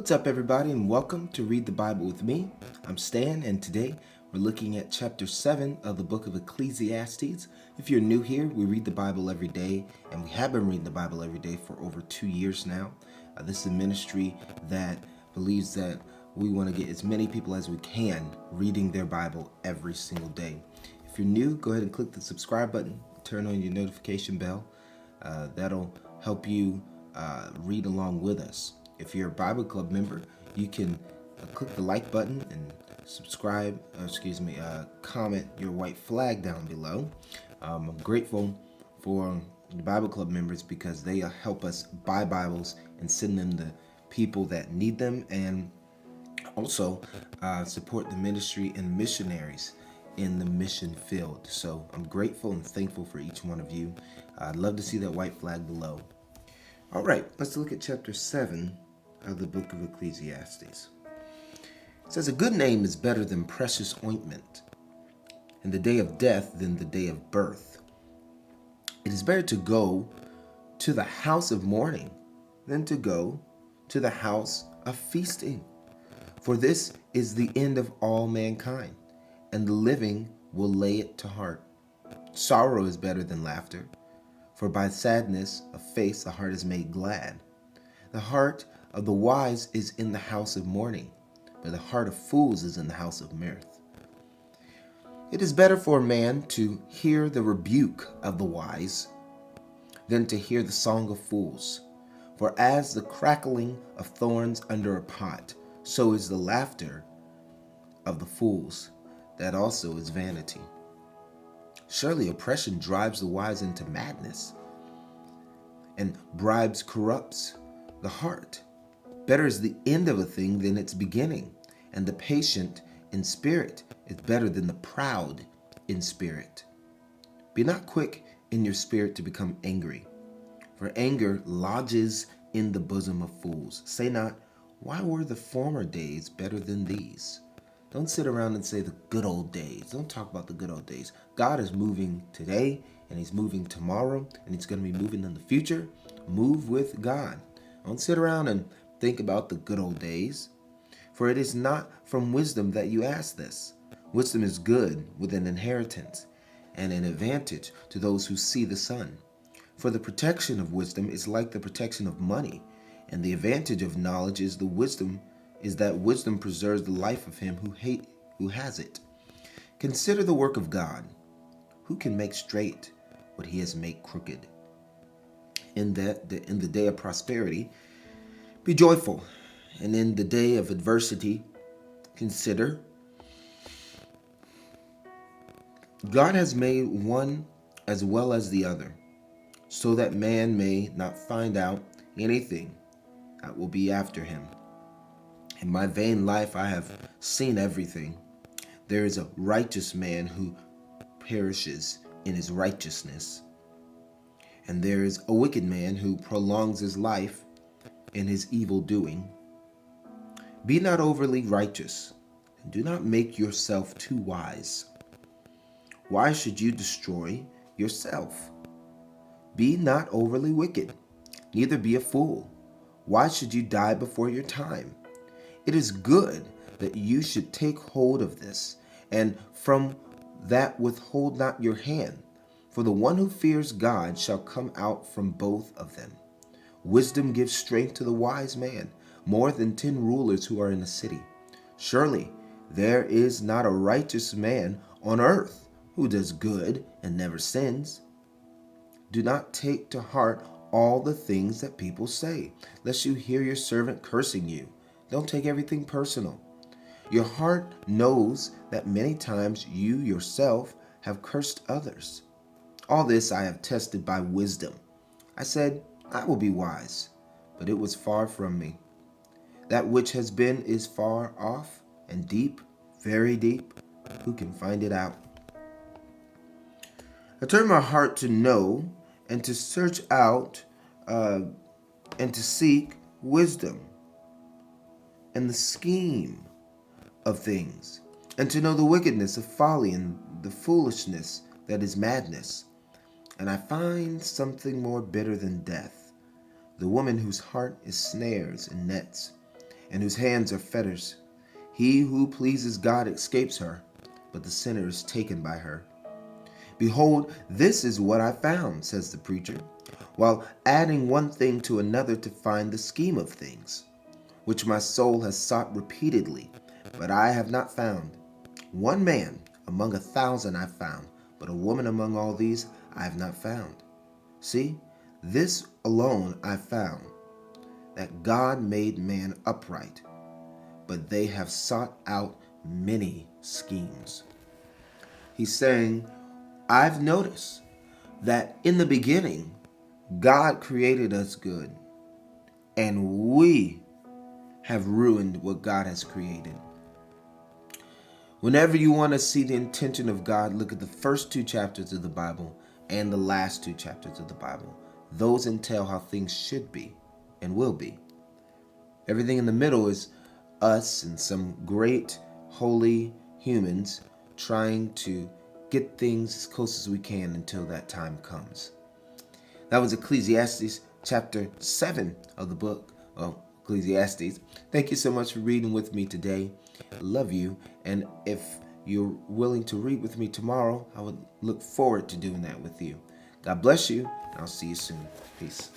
What's up, everybody, and welcome to Read the Bible with me. I'm Stan, and today we're looking at chapter 7 of the book of Ecclesiastes. If you're new here, we read the Bible every day, and we have been reading the Bible every day for over 2 years now. This is a ministry that believes that we want to get as many people as we can reading their Bible every single day. If you're new, go ahead and click the subscribe button, turn on your notification bell. That'll help you read along with us. If you're a Bible Club member, you can click the like button and comment your white flag down below. I'm grateful for the Bible Club members because they help us buy Bibles and send them to people that need them, and also support the ministry and missionaries in the mission field. So I'm grateful and thankful for each one of you. I'd love to see that white flag below. All right, let's look at chapter 7 of the book of Ecclesiastes. It says, "A good name is better than precious ointment, and the day of death than the day of birth. It is better to go to the house of mourning than to go to the house of feasting. For this is the end of all mankind, and the living will lay it to heart. Sorrow is better than laughter, for by sadness of face the heart is made glad. The heart of the wise is in the house of mourning, but the heart of fools is in the house of mirth. It is better for a man to hear the rebuke of the wise than to hear the song of fools. For as the crackling of thorns under a pot, so is the laughter of the fools. That also is vanity. Surely oppression drives the wise into madness, and bribes corrupts the heart. Better is the end of a thing than its beginning, and the patient in spirit is better than the proud in spirit. Be not quick in your spirit to become angry, for anger lodges in the bosom of fools. Say not, why were the former days better than these?" Don't sit around and say the good old days. Don't talk about the good old days. God is moving today, and He's moving tomorrow, and He's going to be moving in the future. Move with God. Don't sit around and think about the good old days. For it is not from wisdom that you ask this. Wisdom is good with an inheritance and an advantage to those who see the sun. For the protection of wisdom is like the protection of money, and the advantage of knowledge is that wisdom preserves the life of him who has it. Consider the work of God. Who can make straight what He has made crooked? In the day of prosperity, be joyful, and in the day of adversity, consider. God has made one as well as the other, so that man may not find out anything that will be after him. In my vain life I have seen everything. There is a righteous man who perishes in his righteousness, and there is a wicked man who prolongs his life in his evil doing. Be not overly righteous, and do not make yourself too wise. Why should you destroy yourself? Be not overly wicked, neither be a fool. Why should you die before your time? It is good that you should take hold of this, and from that withhold not your hand. For the one who fears God shall come out from both of them. Wisdom gives strength to the wise man, more than 10 rulers who are in a city. Surely there is not a righteous man on earth who does good and never sins. Do not take to heart all the things that people say, lest you hear your servant cursing you. Don't take everything personal. Your heart knows that many times you yourself have cursed others. All this I have tested by wisdom. I said, I will be wise, but it was far from me. That which has been is far off and deep, very deep. Who can find it out? I turned my heart to know and to search out and to seek wisdom and the scheme of things, and to know the wickedness of folly and the foolishness that is madness. And I find something more bitter than death, the woman whose heart is snares and nets, and whose hands are fetters. He who pleases God escapes her, but the sinner is taken by her. Behold, this is what I found, says the preacher, while adding one thing to another to find the scheme of things, which my soul has sought repeatedly, but I have not found. One man among 1,000 I found, but a woman among all these I have not found. See, this alone I found, that God made man upright, but they have sought out many schemes. He's saying, I've noticed that in the beginning, God created us good, and we have ruined what God has created. Whenever you want to see the intention of God, look at the first 2 chapters of the Bible and the last 2 chapters of the Bible. Those entail how things should be and will be. Everything in the middle is us and some great holy humans trying to get things as close as we can until that time comes. That was Ecclesiastes chapter 7 of the book of Ecclesiastes. Thank you so much for reading with me today. I love you. And if you're willing to read with me tomorrow, I would look forward to doing that with you. God bless you, and I'll see you soon. Peace.